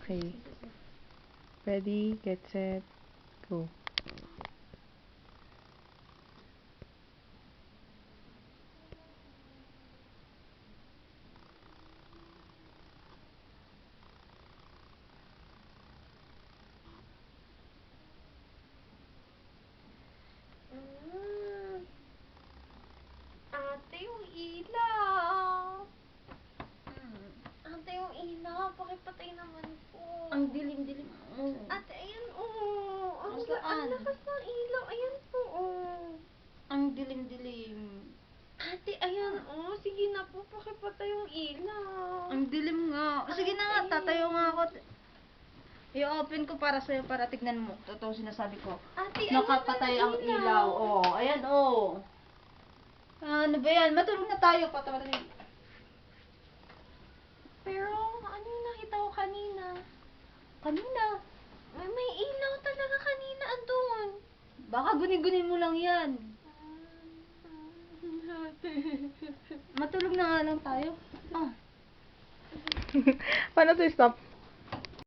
Okay. Ready, get set, go. Ate, yung ilaw. Ate, yung ilaw. Pakipatay naman po. Ang dilim-dilim. Ate, ayan oh. Ang Saan? lakas ng ilaw. Ayan po oh. Ang dilim-dilim. Ate, ayan oh. Sige na po, pakipatay yung ilaw. Ang dilim nga. Sige na nga, tatayo nga ako. I-open ko para sa'yo para tignan mo. Totoo sinasabi ko. Ate, ayan Nakapatay ang ilaw. Oh, ayan oh. Ano ba yan? Matulog na tayo. Patawarin. Pero, ano yung nakita ko kanina? Kanina. May ilaw talaga kanina andun. Baka guni-gunin mo lang yan. Ate. Matulog na nga lang tayo. Ah. Paano to stop?